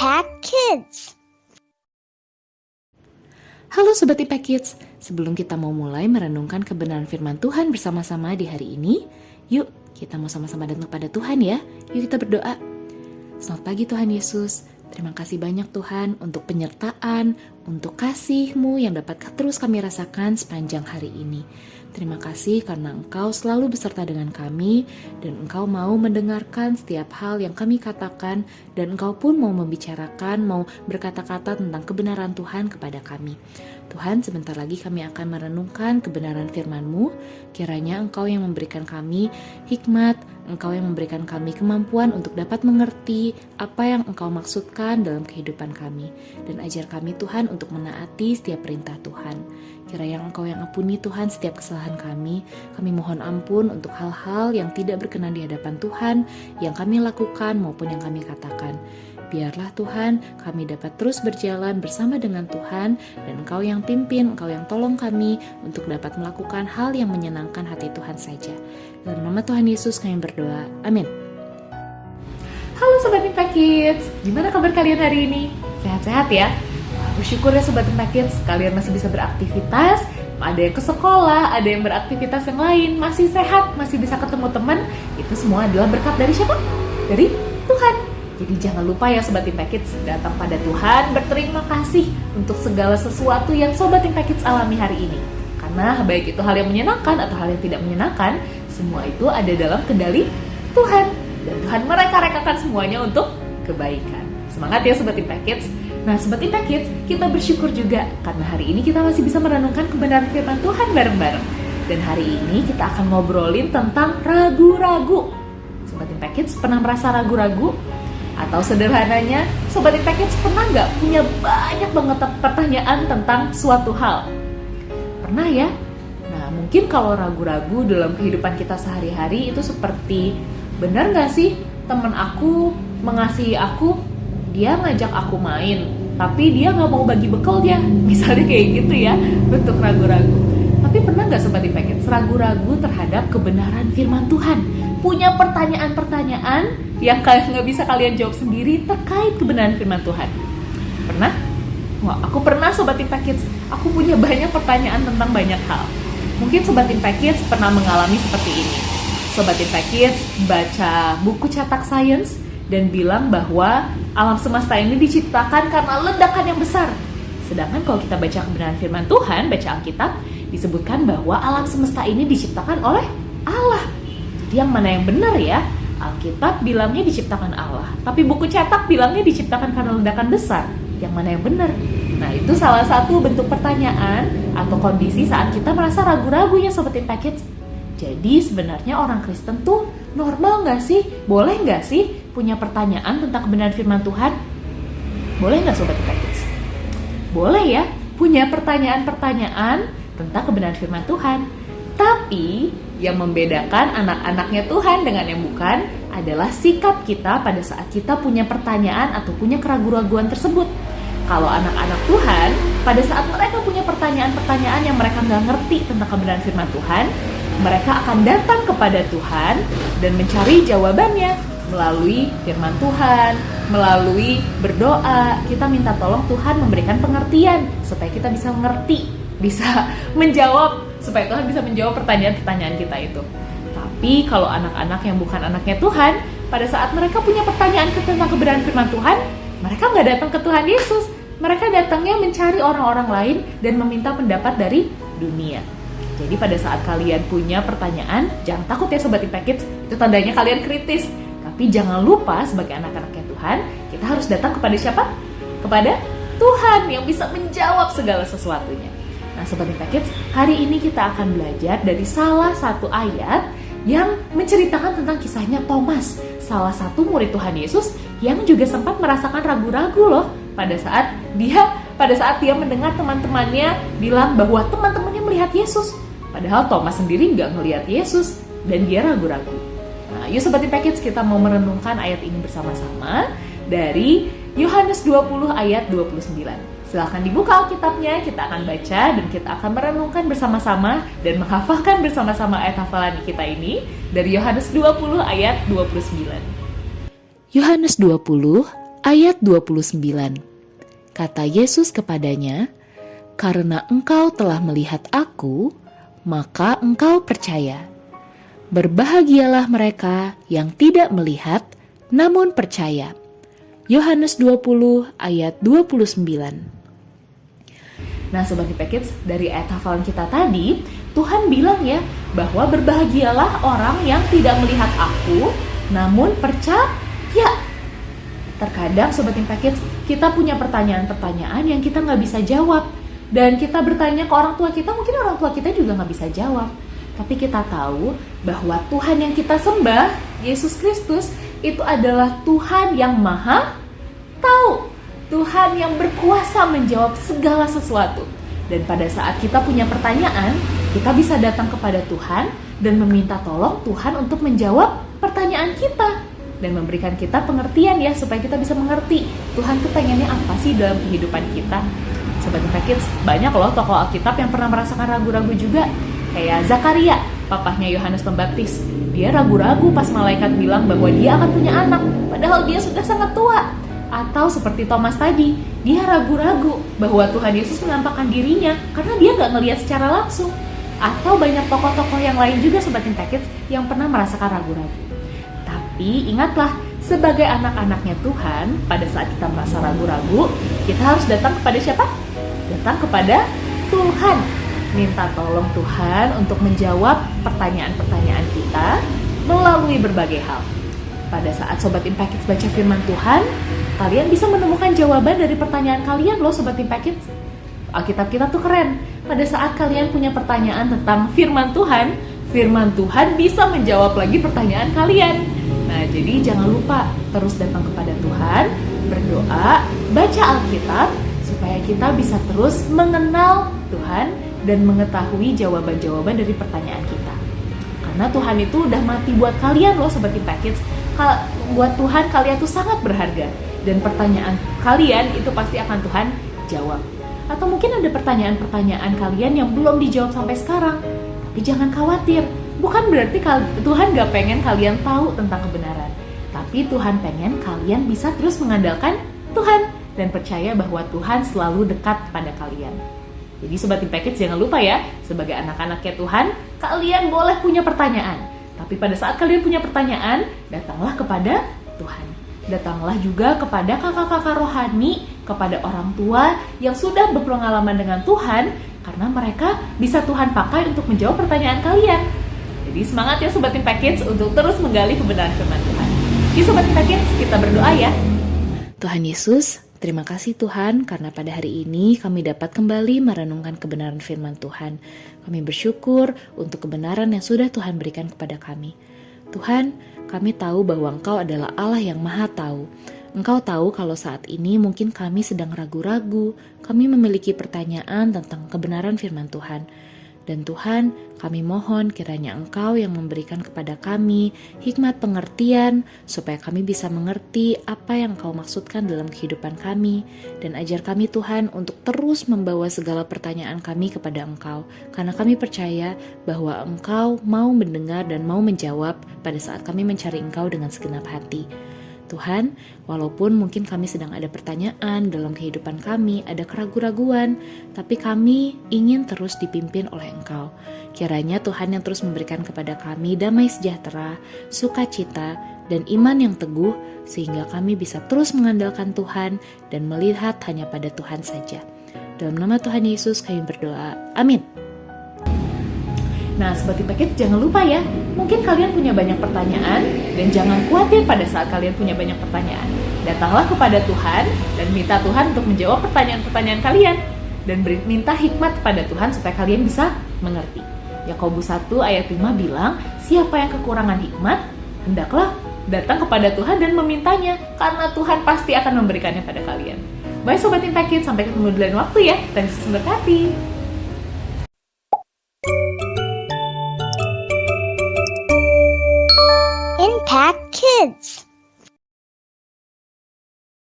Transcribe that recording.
Impact Kids. Halo Sobat Impact Kids, sebelum kita mau mulai merenungkan kebenaran firman Tuhan bersama-sama di hari ini, yuk kita mau sama-sama datang kepada Tuhan ya. Yuk kita berdoa. Selamat pagi Tuhan Yesus, terima kasih banyak Tuhan untuk penyertaan, untuk kasih-Mu yang dapat terus kami rasakan sepanjang hari ini. Terima kasih karena Engkau selalu beserta dengan kami dan Engkau mau mendengarkan setiap hal yang kami katakan dan Engkau pun mau membicarakan, mau berkata-kata tentang kebenaran Tuhan kepada kami. Tuhan, sebentar lagi kami akan merenungkan kebenaran firman-Mu. Kiranya Engkau yang memberikan kami hikmat, Engkau yang memberikan kami kemampuan untuk dapat mengerti apa yang Engkau maksudkan dalam kehidupan kami. Dan ajar kami Tuhan untuk menaati setiap perintah Tuhan. Kiranya Engkau yang ampuni Tuhan setiap kesalahan kami. Kami mohon ampun untuk hal-hal yang tidak berkenan di hadapan Tuhan, yang kami lakukan maupun yang kami katakan. Biarlah Tuhan kami dapat terus berjalan bersama dengan Tuhan dan Engkau yang pimpin, Engkau yang tolong kami untuk dapat melakukan hal yang menyenangkan hati Tuhan saja. Dalam nama Tuhan Yesus kami berdoa. Amin. Halo Sobat Impact Kids, gimana kabar kalian hari ini? Sehat-sehat ya? Bersyukur ya Sobat Impact Kids, kalian masih bisa beraktivitas, ada yang ke sekolah, ada yang beraktivitas yang lain, masih sehat, masih bisa ketemu teman. Itu semua adalah berkat dari siapa? Dari Tuhan. Jadi jangan lupa ya Sobat Impact Kids, datang pada Tuhan, berterima kasih untuk segala sesuatu yang Sobat Impact Kids alami hari ini. Karena baik itu hal yang menyenangkan atau hal yang tidak menyenangkan, semua itu ada dalam kendali Tuhan. Dan Tuhan mereka-rekakan semuanya untuk kebaikan. Semangat ya Sobat Impact Kids. Nah Sobat Impact Kids, kita bersyukur juga karena hari ini kita masih bisa merenungkan kebenaran firman Tuhan bareng-bareng. Dan hari ini kita akan ngobrolin tentang ragu-ragu. Sobat Impact Kids pernah merasa ragu-ragu? Atau sederhananya, Sobat Impact Kids pernah nggak punya banyak banget pertanyaan tentang suatu hal? Pernah ya? Nah mungkin kalau ragu-ragu dalam kehidupan kita sehari-hari itu seperti, benar nggak sih teman aku mengasihi aku, dia ngajak aku main, tapi dia nggak mau bagi bekal dia. Misalnya kayak gitu ya, bentuk ragu-ragu. Tapi pernah nggak Sobat Impact Kids ragu-ragu terhadap kebenaran firman Tuhan? Punya pertanyaan-pertanyaan yang nggak bisa kalian jawab sendiri terkait kebenaran firman Tuhan. Pernah? Wah, aku pernah Sobat Impact Kids. Aku punya banyak pertanyaan tentang banyak hal. Mungkin Sobat Impact Kids pernah mengalami seperti ini. Sobat Impact Kids baca buku cetak sains dan bilang bahwa alam semesta ini diciptakan karena ledakan yang besar. Sedangkan kalau kita baca kebenaran firman Tuhan, baca Alkitab, disebutkan bahwa alam semesta ini diciptakan oleh Allah. Jadi yang mana yang benar ya? Alkitab bilangnya diciptakan Allah, tapi buku cetak bilangnya diciptakan karena ledakan besar. Yang mana yang benar? Nah itu salah satu bentuk pertanyaan atau kondisi saat kita merasa ragu-ragu ya Sobat Impact Kids. Jadi sebenarnya orang Kristen tuh normal nggak sih? Boleh nggak sih punya pertanyaan tentang kebenaran firman Tuhan? Boleh nggak Sobat Impact Kids? Boleh ya, punya pertanyaan-pertanyaan tentang kebenaran firman Tuhan. Tapi yang membedakan anak-anaknya Tuhan dengan yang bukan adalah sikap kita pada saat kita punya pertanyaan atau punya keraguan-raguan tersebut. Kalau anak-anak Tuhan, pada saat mereka punya pertanyaan-pertanyaan yang mereka nggak ngerti tentang kebenaran firman Tuhan, mereka akan datang kepada Tuhan dan mencari jawabannya melalui firman Tuhan, melalui berdoa. Kita minta tolong Tuhan memberikan pengertian supaya kita bisa mengerti, bisa menjawab, supaya Tuhan bisa menjawab pertanyaan-pertanyaan kita itu. Tapi kalau anak-anak yang bukan anaknya Tuhan, pada saat mereka punya pertanyaan tentang kebenaran firman Tuhan, mereka nggak datang ke Tuhan Yesus. Mereka datangnya mencari orang-orang lain dan meminta pendapat dari dunia. Jadi pada saat kalian punya pertanyaan, jangan takut ya Sobat Impact Kids, itu tandanya kalian kritis. Tapi jangan lupa sebagai anak-anaknya Tuhan, kita harus datang kepada siapa? Kepada Tuhan yang bisa menjawab segala sesuatunya. Nah Sobat Impact Kids, hari ini kita akan belajar dari salah satu ayat yang menceritakan tentang kisahnya Thomas, salah satu murid Tuhan Yesus yang juga sempat merasakan ragu-ragu loh pada saat dia mendengar teman-temannya bilang bahwa teman-temannya melihat Yesus. Padahal Thomas sendiri nggak ngelihat Yesus dan dia ragu-ragu. Nah, yuk Sobat Impact Kids, kita mau merenungkan ayat ini bersama-sama dari Yohanes 20 ayat 29. Silahkan dibuka Alkitabnya, kita akan baca dan kita akan merenungkan bersama-sama dan menghafalkan bersama-sama ayat hafalan kita ini dari Yohanes 20 ayat 29. Yohanes 20 Ayat 29. Kata Yesus kepadanya, "Karena engkau telah melihat aku, maka engkau percaya. Berbahagialah mereka yang tidak melihat, namun percaya." Yohanes 20 ayat 29. Nah Sobat Impact Kids, dari ayat hafalan kita tadi, Tuhan bilang ya, bahwa berbahagialah orang yang tidak melihat aku, namun percaya. Terkadang Sobat Impact Kids, kita punya pertanyaan-pertanyaan yang kita nggak bisa jawab. Dan kita bertanya ke orang tua kita, mungkin orang tua kita juga nggak bisa jawab. Tapi kita tahu bahwa Tuhan yang kita sembah, Yesus Kristus, itu adalah Tuhan yang maha tahu. Tuhan yang berkuasa menjawab segala sesuatu. Dan pada saat kita punya pertanyaan, kita bisa datang kepada Tuhan dan meminta tolong Tuhan untuk menjawab pertanyaan kita. Dan memberikan kita pengertian ya, supaya kita bisa mengerti Tuhan tuh pengennya apa sih dalam kehidupan kita. Sobat Impact Kids, banyak loh tokoh Alkitab yang pernah merasakan ragu-ragu juga. Kayak Zakaria, papahnya Yohanes Pembaptis. Dia ragu-ragu pas malaikat bilang bahwa dia akan punya anak, padahal dia sudah sangat tua. Atau seperti Thomas tadi, dia ragu-ragu bahwa Tuhan Yesus menampakkan dirinya karena dia gak ngelihat secara langsung. Atau banyak tokoh-tokoh yang lain juga Sobat Impact Kids yang pernah merasakan ragu-ragu. Tapi ingatlah, sebagai anak-anaknya Tuhan, pada saat kita merasa ragu-ragu, kita harus datang kepada siapa? Datang kepada Tuhan. Minta tolong Tuhan untuk menjawab pertanyaan-pertanyaan kita melalui berbagai hal. Pada saat Sobat Impact Kids baca firman Tuhan, kalian bisa menemukan jawaban dari pertanyaan kalian loh Sobat Impact Kids. Alkitab kita tuh keren. Pada saat kalian punya pertanyaan tentang firman Tuhan bisa menjawab lagi pertanyaan kalian. Nah, jadi jangan lupa terus datang kepada Tuhan, berdoa, baca Alkitab, supaya kita bisa terus mengenal Tuhan dan mengetahui jawaban-jawaban dari pertanyaan kita. Karena Tuhan itu udah mati buat kalian loh Sobat Impact Kids. Buat Tuhan kalian tuh sangat berharga. Dan pertanyaan kalian itu pasti akan Tuhan jawab. Atau mungkin ada pertanyaan-pertanyaan kalian yang belum dijawab sampai sekarang. Tapi jangan khawatir, bukan berarti Tuhan gak pengen kalian tahu tentang kebenaran. Tapi Tuhan pengen kalian bisa terus mengandalkan Tuhan dan percaya bahwa Tuhan selalu dekat pada kalian. Jadi Sobat Impact Kids jangan lupa ya, sebagai anak-anaknya Tuhan, kalian boleh punya pertanyaan. Tapi pada saat kalian punya pertanyaan, datanglah kepada Tuhan. Datanglah juga kepada kakak-kakak rohani, kepada orang tua yang sudah berpengalaman dengan Tuhan, karena mereka bisa Tuhan pakai untuk menjawab pertanyaan kalian. Jadi semangat ya Sobat Impact Kids untuk terus menggali kebenaran firman Tuhan. Yuk Sobat Impact Kids, kita berdoa ya. Tuhan Yesus, terima kasih Tuhan karena pada hari ini kami dapat kembali merenungkan kebenaran firman Tuhan. Kami bersyukur untuk kebenaran yang sudah Tuhan berikan kepada kami. Tuhan, kami tahu bahwa Engkau adalah Allah yang Maha Tahu. Engkau tahu kalau saat ini mungkin kami sedang ragu-ragu, kami memiliki pertanyaan tentang kebenaran firman Tuhan. Dan Tuhan, kami mohon kiranya Engkau yang memberikan kepada kami hikmat pengertian, supaya kami bisa mengerti apa yang Engkau maksudkan dalam kehidupan kami, dan ajar kami Tuhan untuk terus membawa segala pertanyaan kami kepada Engkau, karena kami percaya bahwa Engkau mau mendengar dan mau menjawab pada saat kami mencari Engkau dengan segenap hati. Tuhan, walaupun mungkin kami sedang ada pertanyaan dalam kehidupan kami, ada keraguan-raguan, tapi kami ingin terus dipimpin oleh Engkau. Kiranya Tuhan yang terus memberikan kepada kami damai sejahtera, sukacita, dan iman yang teguh, sehingga kami bisa terus mengandalkan Tuhan dan melihat hanya pada Tuhan saja. Dalam nama Tuhan Yesus kami berdoa. Amin. Nah, Sobat Impact Kids jangan lupa ya, mungkin kalian punya banyak pertanyaan dan jangan khawatir pada saat kalian punya banyak pertanyaan. Datanglah kepada Tuhan dan minta Tuhan untuk menjawab pertanyaan-pertanyaan kalian dan minta hikmat kepada Tuhan supaya kalian bisa mengerti. Yakobus 1 ayat 5 bilang, siapa yang kekurangan hikmat, hendaklah datang kepada Tuhan dan memintanya, karena Tuhan pasti akan memberikannya pada kalian. Bye Sobat Impact Kids, sampai ketemu di lain waktu ya. Tuhan Yesus memberkati. Impact Kids.